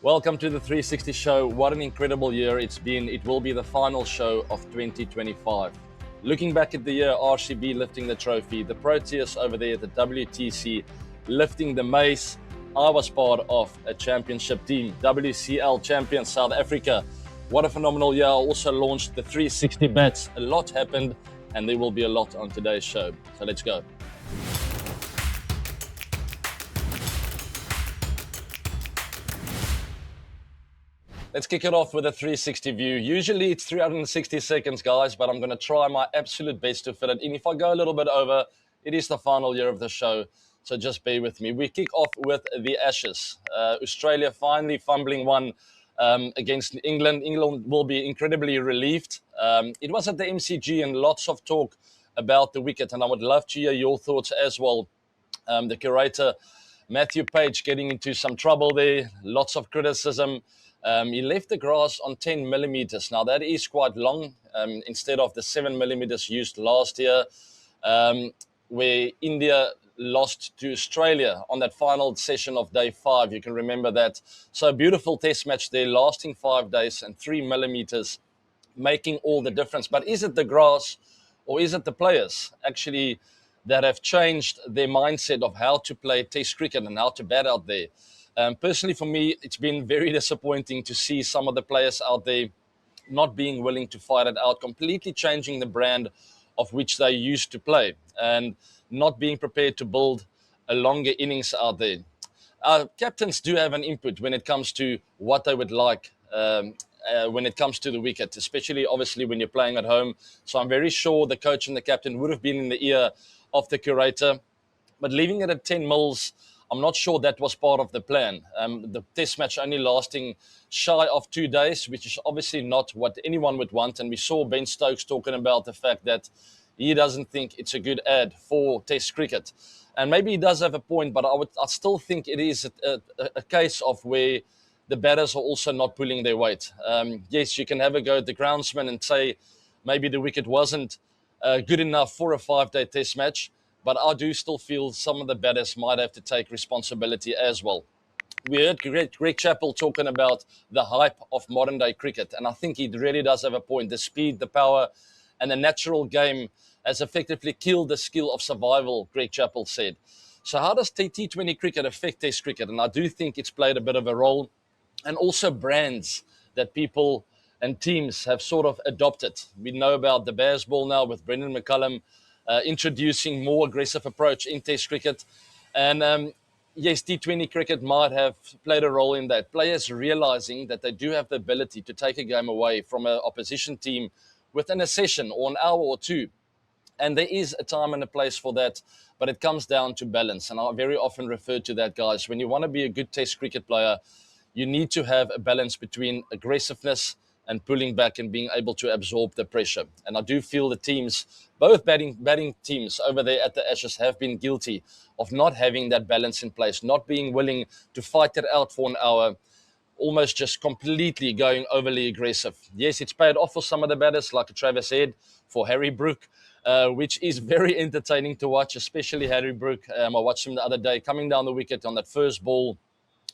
Welcome to the 360 show. What an incredible year it's been. It will be the final show of 2025. Looking back at the year, RCB lifting the trophy, the Proteas over there at the WTC lifting the mace. I was part of a championship team, WCL champion South Africa. What a phenomenal year. I also launched the 360 bets. A lot happened, and there will be a lot on today's show. So let's go. Let's kick it off with a 360 view. Usually it's 360 seconds, guys, but I'm going to try my absolute best to fit it in. If I go a little bit over, it is the final year of the show, so just bear with me. We kick off with the Ashes. Australia finally fumbling one against England. England will be incredibly relieved. It was at the MCG and lots of talk about the wicket, and I would love to hear your thoughts as well. The curator, Matthew Page, getting into some trouble there, lots of criticism. He left the grass on 10 millimeters. Now, that is quite long instead of the 7 millimeters used last year, where India lost to Australia on that final session of day 5. You can remember that. So, a beautiful test match there, lasting 5 days and 3 millimeters, making all the difference. But is it the grass or is it the players actually that have changed their mindset of how to play Test cricket and how to bat out there? Personally, for me, it's been very disappointing to see some of the players out there not being willing to fight it out, completely changing the brand of which they used to play and not being prepared to build a longer innings out there. Captains do have an input when it comes to what they would like when it comes to the wicket, especially obviously when you're playing at home. So I'm very sure the coach and the captain would have been in the ear of the curator, but leaving it at 10 mils, I'm not sure that was part of the plan. The test match only lasting shy of 2 days, which is obviously not what anyone would want. And we saw Ben Stokes talking about the fact that he doesn't think it's a good ad for test cricket. And maybe he does have a point, but I still think it is a case of where the batters are also not pulling their weight. Yes, you can have a go at the groundsman and say maybe the wicket wasn't good enough for a 5-day test match. But I do still feel some of the batters might have to take responsibility as well. We heard Greg Chappell talking about the hype of modern day cricket, and I think he really does have a point. The speed, the power, and the natural game has effectively killed the skill of survival, Greg Chappell said. So how does T20 cricket affect Test cricket? And I do think it's played a bit of a role, and also brands that people and teams have sort of adopted. We know about the Bazball now with Brendan McCullum, introducing more aggressive approach in Test cricket. And yes, T20 cricket might have played a role in that. Players realizing that they do have the ability to take a game away from an opposition team within a session or an hour or two. And there is a time and a place for that, but it comes down to balance. And I very often refer to that, guys. When you want to be a good Test cricket player, you need to have a balance between aggressiveness and pulling back and being able to absorb the pressure. And I do feel the teams, both batting teams over there at the Ashes, have been guilty of not having that balance in place, not being willing to fight it out for an hour, almost just completely going overly aggressive. Yes, it's paid off for some of the batters, like Travis Head, for Harry Brook, which is very entertaining to watch, especially Harry Brook. I watched him the other day coming down the wicket on that first ball,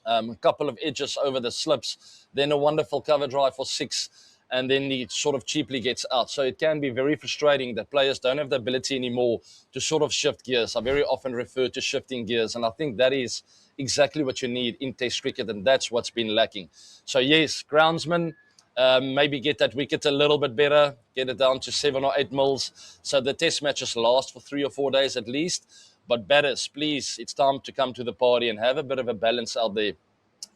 a couple of edges over the slips, then a wonderful cover drive for 6, and then he sort of cheaply gets out. So it can be very frustrating that players don't have the ability anymore to sort of shift gears. I very often refer to shifting gears, and I think that is exactly what you need in Test cricket, and that's what's been lacking. So yes, groundsman, maybe get that wicket a little bit better, get it down to 7 or 8 mils, so the Test matches last for 3 or 4 days at least. But batters, please, it's time to come to the party and have a bit of a balance out there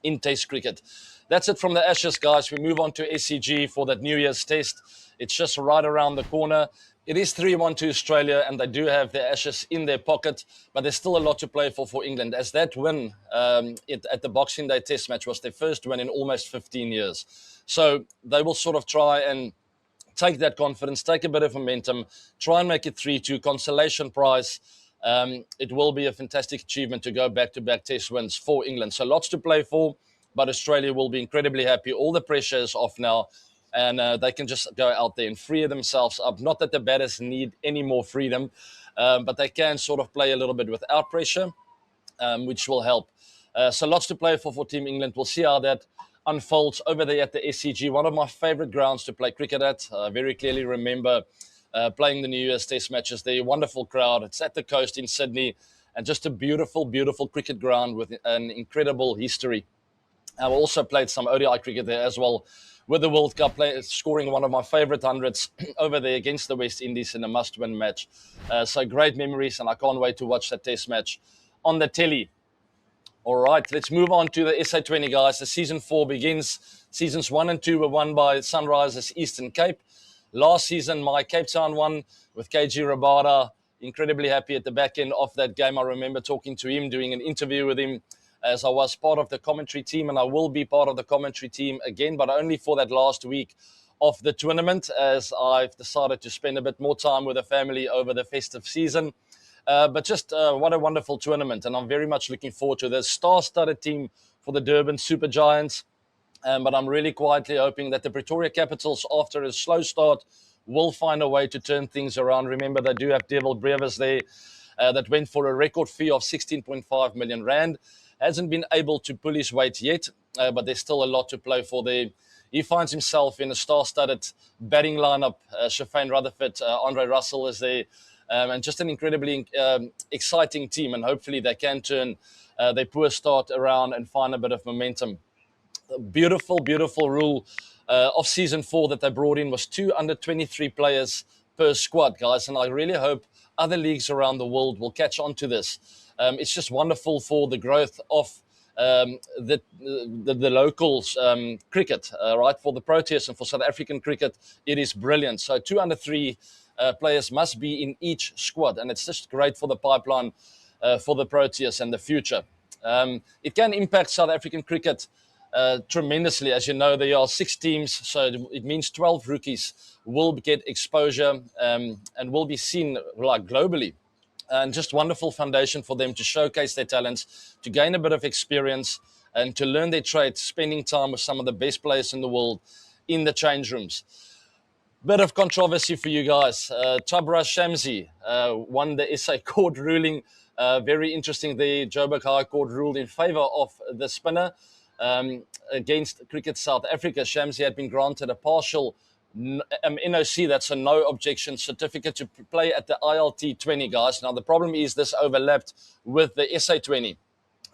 in Test cricket. That's it from the Ashes, guys. We move on to SCG for that New Year's Test. It's just right around the corner. It is 3-1 to Australia, and they do have the Ashes in their pocket, but there's still a lot to play for England, as that win at the Boxing Day Test match was their first win in almost 15 years. So they will sort of try and take that confidence, take a bit of momentum, try and make it 3-2, consolation prize. It will be a fantastic achievement to go back-to-back Test wins for England. So lots to play for, but Australia will be incredibly happy. All the pressure is off now, and they can just go out there and free themselves up. Not that the batters need any more freedom, but they can sort of play a little bit without pressure, which will help. So lots to play for Team England. We'll see how that unfolds over there at the SCG, one of my favourite grounds to play cricket at. I very clearly remember playing the New Year's Test matches there. Wonderful crowd. It's at the coast in Sydney, and just a beautiful, beautiful cricket ground with an incredible history. I've also played some ODI cricket there as well with the World Cup, scoring one of my favourite hundreds over there against the West Indies in a must-win match. So great memories, and I can't wait to watch that Test match on the telly. All right, let's move on to the SA20, guys. The season 4 begins. Seasons 1 and 2 were won by Sunrisers Eastern Cape. Last season, my Cape Town won with KG Rabada. Incredibly happy at the back end of that game. I remember talking to him, doing an interview with him, as I was part of the commentary team, and I will be part of the commentary team again, but only for that last week of the tournament, as I've decided to spend a bit more time with the family over the festive season. But just what a wonderful tournament, and I'm very much looking forward to this star-studded team for the Durban Super Giants. But I'm really quietly hoping that the Pretoria Capitals, after a slow start, will find a way to turn things around. Remember, they do have Devil Brevers there that went for a record fee of 16.5 million rand. Hasn't been able to pull his weight yet, but there's still a lot to play for there. He finds himself in a star-studded batting lineup. Shafane Rutherford, Andre Russell is there, and just an incredibly exciting team. And hopefully they can turn their poor start around and find a bit of momentum. Beautiful, beautiful rule of season 4 that they brought in was 2 under 23 players per squad, guys. And I really hope other leagues around the world will catch on to this. It's just wonderful for the growth of the locals cricket, right? For the Proteas and for South African cricket, it is brilliant. So 2 under 3 players must be in each squad, and it's just great for the pipeline for the Proteas and the future. It can impact South African cricket tremendously. As you know, there are 6 teams, so it means 12 rookies will get exposure and will be seen like globally. And just wonderful foundation for them to showcase their talents, to gain a bit of experience, and to learn their trade, spending time with some of the best players in the world in the change rooms. Bit of controversy for you guys. Tabra Shamsi won the SA court ruling. Very interesting there. Joburg High Court ruled in favour of the spinner against Cricket South Africa. Shamsi had been granted a partial NOC, that's a no objection certificate to play at the ILT20, guys. Now, the problem is this overlapped with the SA20,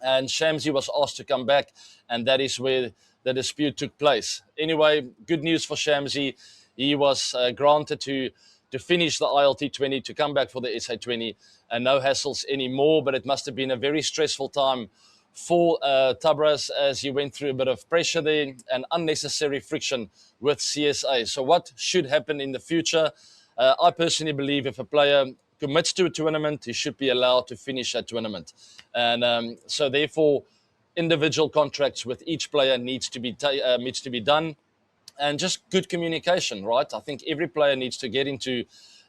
and Shamsi was asked to come back, and that is where the dispute took place. Anyway, good news for Shamsi. He was granted to finish the ILT20, to come back for the SA20, and no hassles anymore, but it must have been a very stressful time for Tabras, as he went through a bit of pressure there and unnecessary friction with CSA. So what should happen in the future? I personally believe if a player commits to a tournament, he should be allowed to finish that tournament. And so therefore, individual contracts with each player needs to be done. And just good communication, right? I think every player needs to get into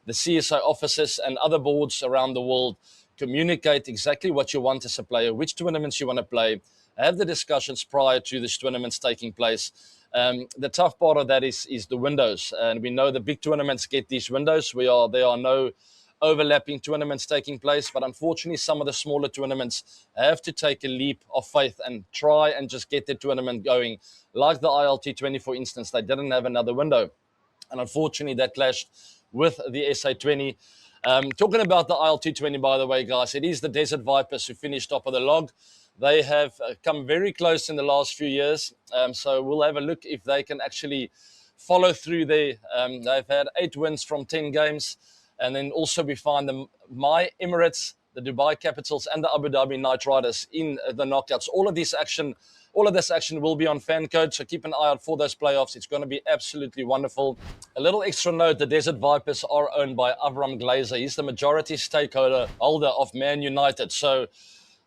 the CSA offices and other boards around the world, communicate exactly what you want as a player, which tournaments you want to play, have the discussions prior to these tournaments taking place. The tough part of that is the windows. And we know the big tournaments get these windows. There are no overlapping tournaments taking place, but unfortunately some of the smaller tournaments have to take a leap of faith and try and just get the tournament going. Like the ILT20, for instance, they didn't have another window. And unfortunately that clashed with the SA20. Talking about the ILT20, by the way, guys, it is the Desert Vipers who finished top of the log. They have come very close in the last few years. So we'll have a look if they can actually follow through there. They've had 8 wins from 10 games. And then also we find the My Emirates, the Dubai Capitals, and the Abu Dhabi Knight Riders in the knockouts. All of this action will be on fan code, so keep an eye out for those playoffs. It's going to be absolutely wonderful. A little extra note, the Desert Vipers are owned by Avram Glazer. He's the majority stakeholder of Man United. So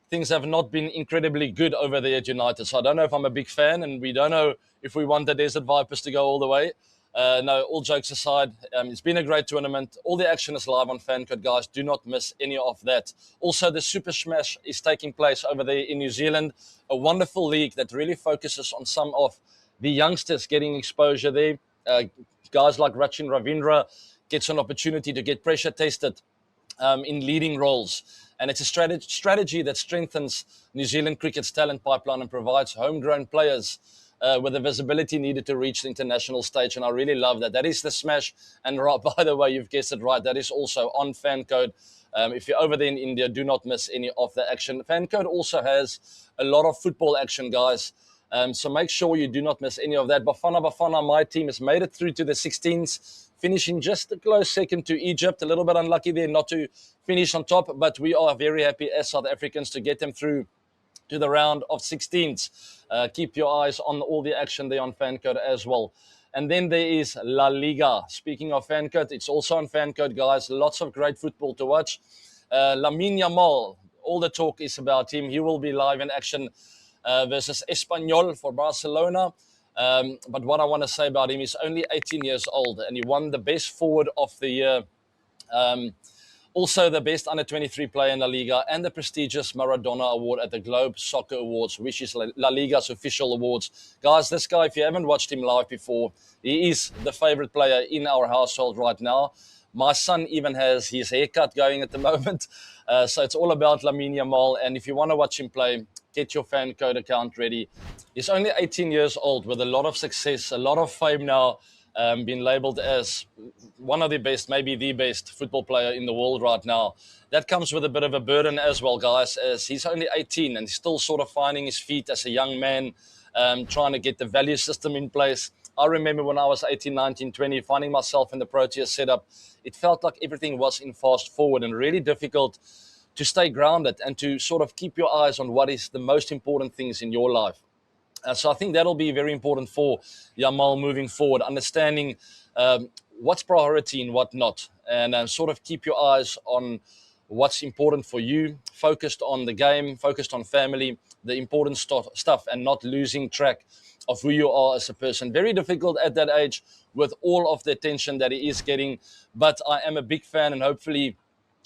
things have not been incredibly good over there at United. So I don't know if I'm a big fan, and we don't know if we want the Desert Vipers to go all the way. No, all jokes aside, it's been a great tournament. All the action is live on FanCode, guys. Do not miss any of that. Also, the Super Smash is taking place over there in New Zealand, a wonderful league that really focuses on some of the youngsters getting exposure there. Guys like Rachin Ravindra gets an opportunity to get pressure tested in leading roles. And it's a strategy that strengthens New Zealand cricket's talent pipeline and provides homegrown players with the visibility needed to reach the international stage. And I really love that. That is the smash. And by the way, you've guessed it right. That is also on Fan Code. If you're over there in India, do not miss any of the action. Fan Code also has a lot of football action, guys. So make sure you do not miss any of that. Bafana, my team has made it through to the 16s, finishing just a close second to Egypt. A little bit unlucky there not to finish on top, but we are very happy as South Africans to get them through to the round of 16s. Keep your eyes on all the action there on Fancode as well. And then there is La Liga. Speaking of Fancode, it's also on Fancode, guys. Lots of great football to watch. Lamine Yamal, all the talk is about him. He will be live in action versus Espanyol for Barcelona. But what I want to say about him, he's only 18 years old and he won the best forward of the year. Also the best under-23 player in La Liga and the prestigious Maradona Award at the Globe Soccer Awards, which is La Liga's official awards. Guys, this guy, if you haven't watched him live before, he is the favorite player in our household right now. My son even has his haircut going at the moment. So it's all about Lamine Yamal. And if you want to watch him play, get your Fan Code account ready. He's only 18 years old with a lot of success, a lot of fame now. Been labeled as one of the best, maybe the best football player in the world right now. That comes with a bit of a burden as well, guys, as he's only 18 and he's still sort of finding his feet as a young man, trying to get the value system in place. I remember when I was 18, 19, 20, finding myself in the Proteas setup, it felt like everything was in fast forward and really difficult to stay grounded and to sort of keep your eyes on what is the most important things in your life. So I think that'll be very important for Yamal moving forward, understanding what's priority and what not, and sort of keep your eyes on what's important for you, focused on the game, focused on family, the important stuff, and not losing track of who you are as a person. Very difficult at that age with all of the attention that he is getting, but I am a big fan and hopefully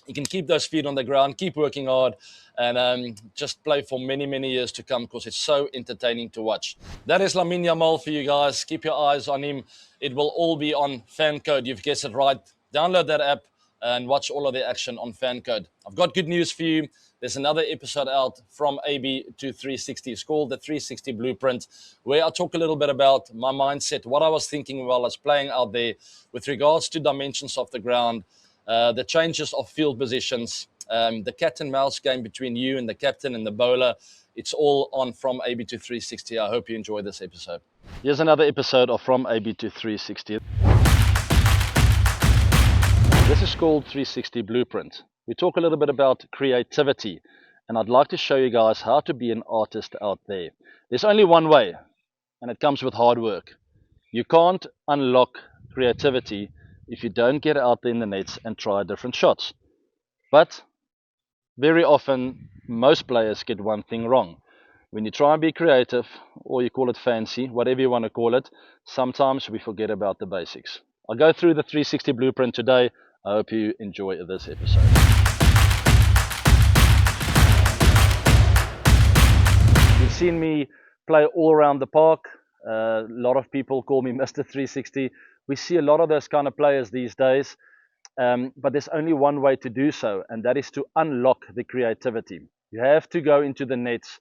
he can keep those feet on the ground, keep working hard, and just play for many, many years to come because it's so entertaining to watch. That is Lamine Yamal for you guys. Keep your eyes on him. It will all be on Fan Code. You've guessed it right. Download that app and watch all of the action on Fan Code. I've got good news for you. There's another episode out from AB to 360. It's called the 360 Blueprint, where I talk a little bit about my mindset, what I was thinking while I was playing out there with regards to dimensions of the ground, the changes of field positions, the cat and mouse game between you and the captain and the bowler. It's all on From AB to 360. I hope you enjoy this episode. Here's another episode of From AB to 360. This is called 360 Blueprint. We talk a little bit about creativity, and I'd like to show you guys how to be an artist out there. There's only one way, and it comes with hard work. You can't unlock creativity if you don't get out there in the nets and try different shots. But very often, most players get one thing wrong. When you try and be creative, or you call it fancy, whatever you want to call it, sometimes we forget about the basics. I'll go through the 360 Blueprint today. I hope you enjoy this episode. You've seen me play all around the park. A lot of people call me Mr. 360. We see a lot of those kind of players these days, but there's only one way to do so, and that is to unlock the creativity. You have to go into the nets,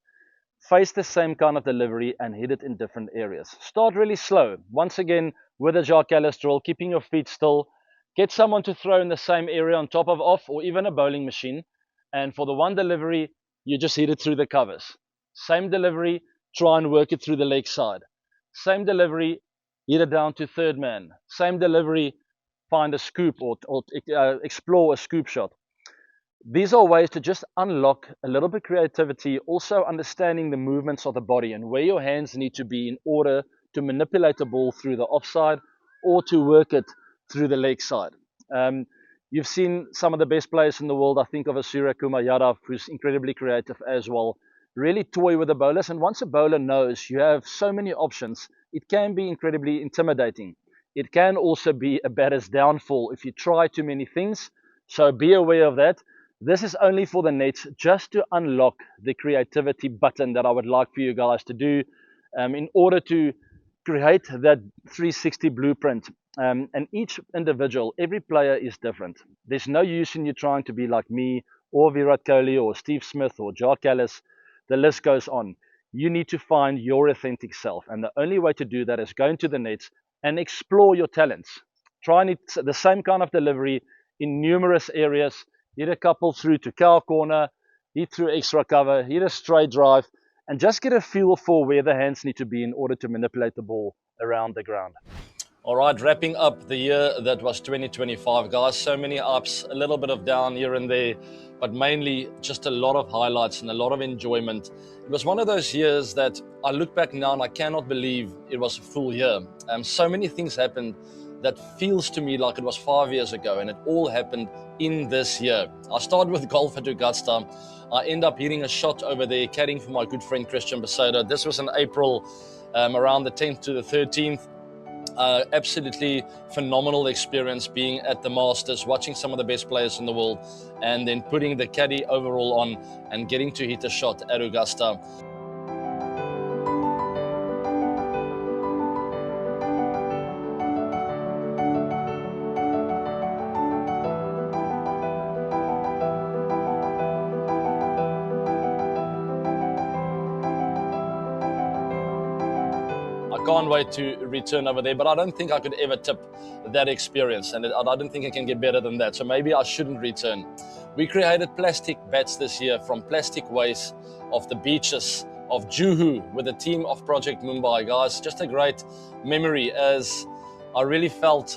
face the same kind of delivery, and hit it in different areas. Start really slow. Once again, with a Jacques Kallis drill, keeping your feet still. Get someone to throw in the same area on top of off, or even a bowling machine, and for the one delivery, you just hit it through the covers. Same delivery, try and work it through the leg side. Same delivery, hit it down to third man. Same delivery, find a scoop or explore a scoop shot. These are ways to just unlock a little bit of creativity, also understanding the movements of the body and where your hands need to be in order to manipulate the ball through the offside or to work it through the leg side. You've seen some of the best players in the world. I think of a Surya Kumar Yadav, who's incredibly creative as well. Really toy with the bowlers, and once a bowler knows you have so many options, it can be incredibly intimidating. It can also be a batter's downfall if you try too many things, so be aware of that. This is only for the nets, just to unlock the creativity button that I would like for you guys to do in order to create that 360 blueprint And each individual, every player is different. There's no use in you trying to be like me or Virat Kohli or Steve Smith or Jacques Ellis. The list goes on. You need to find your authentic self. And the only way to do that is go into the nets and explore your talents. Try and hit the same kind of delivery in numerous areas. Hit a couple through to cow corner, hit through extra cover, hit a straight drive, and just get a feel for where the hands need to be in order to manipulate the ball around the ground. All right, wrapping up the year that was 2025, guys. So many ups, a little bit of down here and there, but mainly just a lot of highlights and a lot of enjoyment. It was one of those years that I look back now and I cannot believe it was a full year. So many things happened that feels to me like it was 5 years ago, and it all happened in this year. I started with golf at Augusta. I end up hitting a shot over there, caddying for my good friend Christian Basoda. This was in April, around the 10th to the 13th. Absolutely phenomenal experience being at the Masters, watching some of the best players in the world, and then putting the caddy overall on and getting to hit a shot at Augusta. I can't wait to return over there, but I don't think I could ever tip that experience, and I don't think I can get better than that, so maybe I shouldn't return. We created plastic bats this year from plastic waste of the beaches of Juhu with a team of Project Mumbai, guys. Just a great memory, as I really felt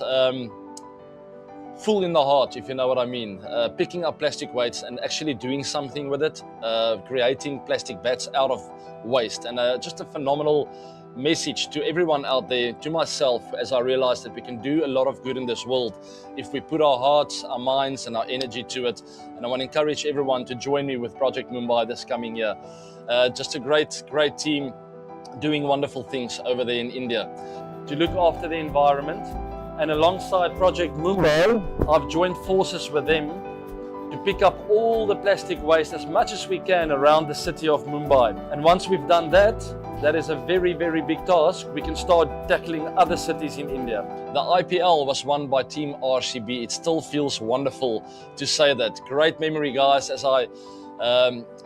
full in the heart, if you know what I mean. Picking up plastic weights and actually doing something with it, creating plastic bats out of waste, and just a phenomenal message to everyone out there, to myself, as I realized that we can do a lot of good in this world if we put our hearts, our minds and our energy to it. And I want to encourage everyone to join me with Project Mumbai this coming year. Just a great team doing wonderful things over there in India to look after the environment. And alongside Project Mumbai, I've joined forces with them to pick up all the plastic waste as much as we can around the city of Mumbai. And once we've done that, that is a very big task. We can start tackling other cities in India. The IPL was won by Team RCB. It still feels wonderful to say that. Great memory, guys, as I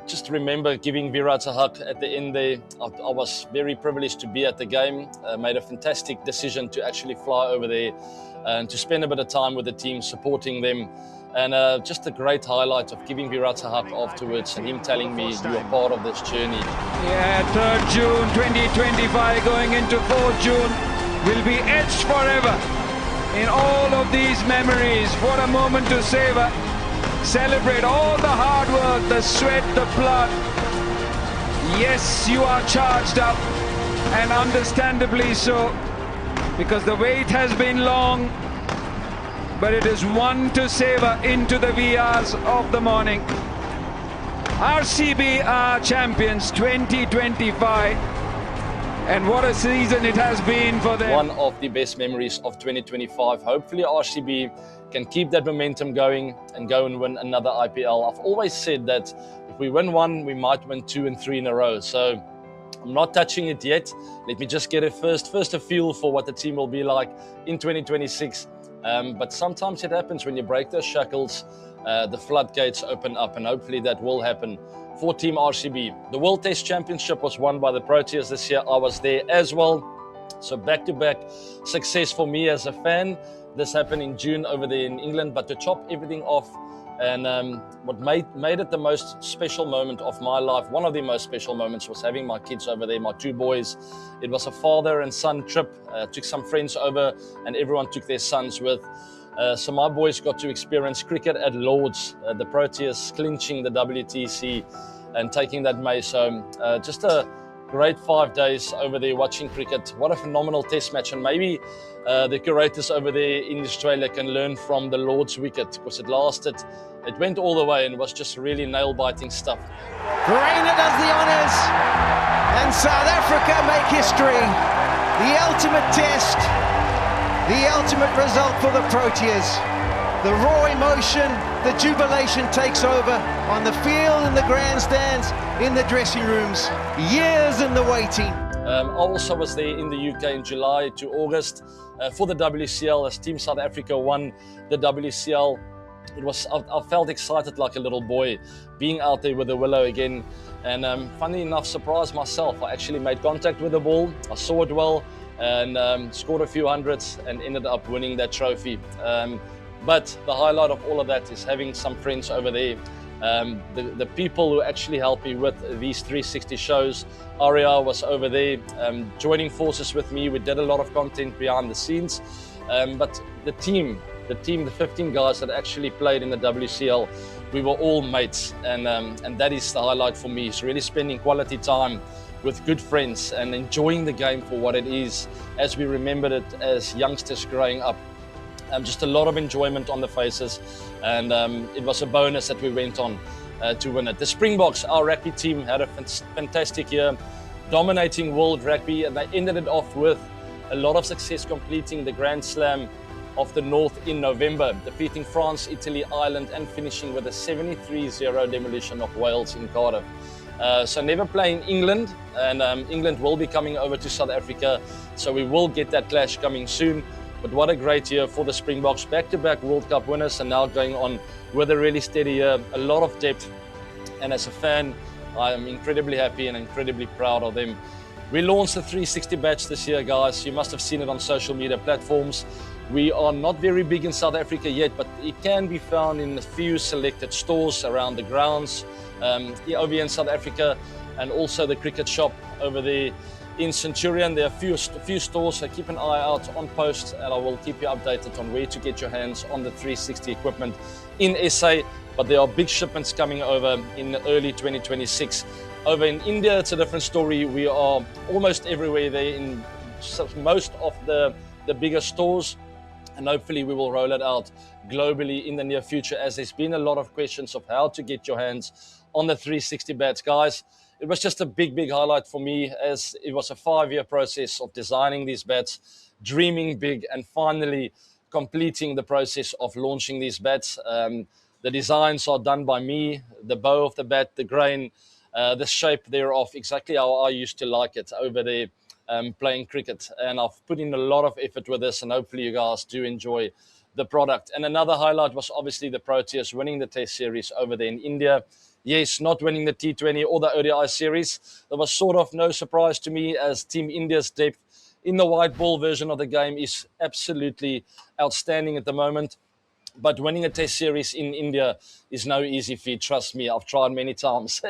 just remember giving Virat a hug at the end there. I was very privileged to be at the game. Made a fantastic decision to actually fly over there and to spend a bit of time with the team, supporting them. And just a great highlight of giving Virat a hug afterwards and him telling me, you are part of this journey. Yeah, 3rd June 2025 going into 4th June will be etched forever in all of these memories. What a moment to savor. Celebrate all the hard work, the sweat, the blood. Yes, you are charged up, and understandably so, because the wait has been long. But it is one to savor into the wee hours of the morning. RCB are champions 2025, and what a season it has been for them. One of the best memories of 2025. Hopefully RCB can keep that momentum going and go and win another IPL. I've always said that if we win one, we might win 2 and 3 in a row. So I'm not touching it yet. Let me just get first a feel for what the team will be like in 2026. But sometimes it happens when you break those shackles, the floodgates open up, and hopefully that will happen for Team RCB. The World Test Championship was won by the Proteas this year. I was there as well. So back-to-back success for me as a fan. This happened in June over there in England, but to chop everything off, and what made it the most special moment of my life, one of the most special moments, was having my kids over there, my 2 boys. It was a father and son trip. Took some friends over and everyone took their sons with. So my boys got to experience cricket at Lord's, the Proteas clinching the WTC and taking that May. So just a great 5 days over there watching cricket. What a phenomenal test match, and maybe the curators over there in Australia can learn from the Lord's wicket, because it went all the way and was just really nail-biting stuff. Reina does the honours, and South Africa make history. The ultimate test, the ultimate result for the Proteas. The raw emotion, the jubilation takes over on the field, in the grandstands, in the dressing rooms. Years in the waiting. I also was there in the UK in July to August for the WCL as Team South Africa won the WCL. I felt excited like a little boy being out there with the Willow again, and funny enough, surprised myself. I actually made contact with the ball, I saw it well, and scored a few hundreds and ended up winning that trophy. But the highlight of all of that is having some friends over there. The people who actually helped me with these 360 shows. Aria was over there joining forces with me. We did a lot of content behind the scenes, but the team, the 15 guys that actually played in the WCL, we were all mates, and that is the highlight for me. It's really spending quality time with good friends and enjoying the game for what it is as we remembered it as youngsters growing up. Just a lot of enjoyment on the faces, and it was a bonus that we went on to win it. The Springboks, our rugby team, had a fantastic year, dominating world rugby, and they ended it off with a lot of success, completing the Grand Slam of the North in November, defeating France, Italy, Ireland, and finishing with a 73-0 demolition of Wales in Cardiff. So never playing England, and England will be coming over to South Africa, so we will get that clash coming soon. But what a great year for the Springboks, back-to-back World Cup winners, and now going on with a really steady year, a lot of depth. And as a fan, I am incredibly happy and incredibly proud of them. We launched the 360 badge this year, guys. You must have seen it on social media platforms. We are not very big in South Africa yet, but it can be found in a few selected stores around the grounds, over in South Africa, and also the cricket shop over there in Centurion. There are a few stores, so keep an eye out on posts, and I will keep you updated on where to get your hands on the 360 equipment in SA. But there are big shipments coming over in early 2026. Over in India, it's a different story. We are almost everywhere there in most of the bigger stores, and hopefully we will roll it out globally in the near future, as there's been a lot of questions of how to get your hands on the 360 bats, guys. It was just a big highlight for me, as it was a 5-year process of designing these bats, dreaming big, and finally completing the process of launching these bats. The designs are done by me, the bow of the bat, the grain, the shape thereof, exactly how I used to like it over there playing cricket. And I've put in a lot of effort with this, and hopefully you guys do enjoy the product. And another highlight was obviously the Proteas winning the Test series over there in India. Yes, not winning the T20 or the ODI series. There was sort of no surprise to me, as Team India's depth in the white ball version of the game is absolutely outstanding at the moment. But winning a Test series in India is no easy feat. Trust me, I've tried many times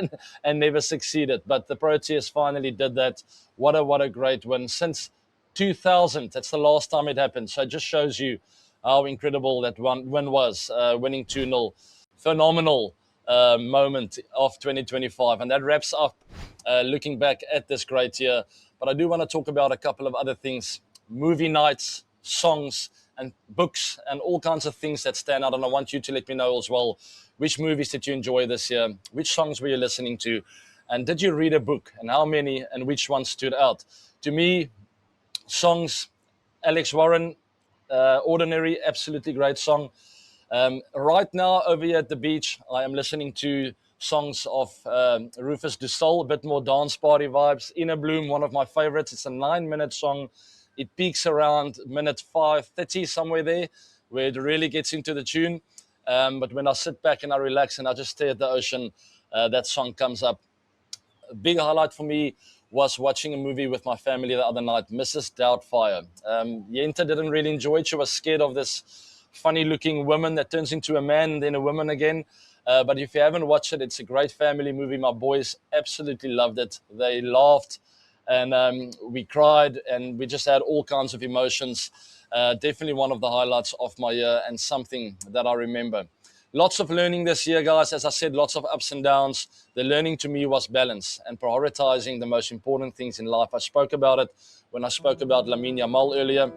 and never succeeded. But the Proteas finally did that. What a great win. Since 2000, that's the last time it happened. So it just shows you how incredible that win was, winning 2-0. Phenomenal moment of 2025. And that wraps up looking back at this great year. But I do want to talk about a couple of other things. Movie nights, songs, and books, and all kinds of things that stand out. And I want you to let me know as well, which movies did you enjoy this year? Which songs were you listening to? And did you read a book? And how many? And which ones stood out? To me, songs, Alex Warren, Ordinary, absolutely great song. Right now, over here at the beach, I am listening to songs of Rufus Du Sol, a bit more dance party vibes. Inner Bloom, one of my favorites. It's a 9-minute song. It peaks around minute 5:30, somewhere there, where it really gets into the tune. But when I sit back and I relax and I just stare at the ocean, that song comes up. A big highlight for me was watching a movie with my family the other night, Mrs. Doubtfire. Yenta didn't really enjoy it. She was scared of this funny-looking woman that turns into a man and then a woman again. But if you haven't watched it, it's a great family movie. My boys absolutely loved it. They laughed, and we cried, and we just had all kinds of emotions. Definitely one of the highlights of my year, and something that I remember. Lots of learning this year, guys. As I said, lots of ups and downs. The learning to me was balance and prioritizing the most important things in life. I spoke about it when I spoke about Lamine Yamal earlier.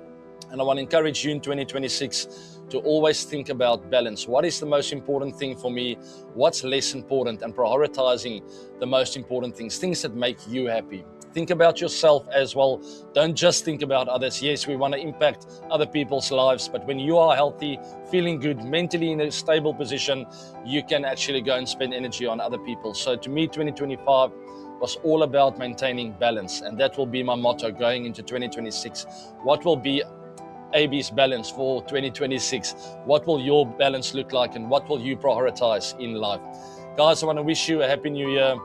And I want to encourage you in 2026 to always think about balance. What is the most important thing for me? What's less important? And prioritizing the most important things that make you happy. Think about yourself as well. Don't just think about others. Yes, we want to impact other people's lives, but when you are healthy, feeling good, mentally in a stable position, you can actually go and spend energy on other people. So to me, 2025 was all about maintaining balance, and that will be my motto going into 2026. What will be AB's balance for 2026? What will your balance look like, and what will you prioritize in life? Guys, I want to wish you a happy new year.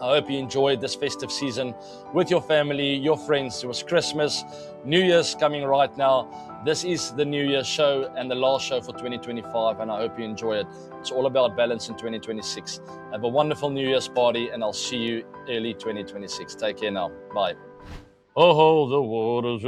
I hope you enjoyed this festive season with your family, your friends. It was Christmas, New Year's coming right now. This is the New Year's show and the last show for 2025, and I hope you enjoy it. It's all about balance in 2026. Have a wonderful New Year's party, and I'll see you early 2026. Take care now. Bye. Oh, the waters.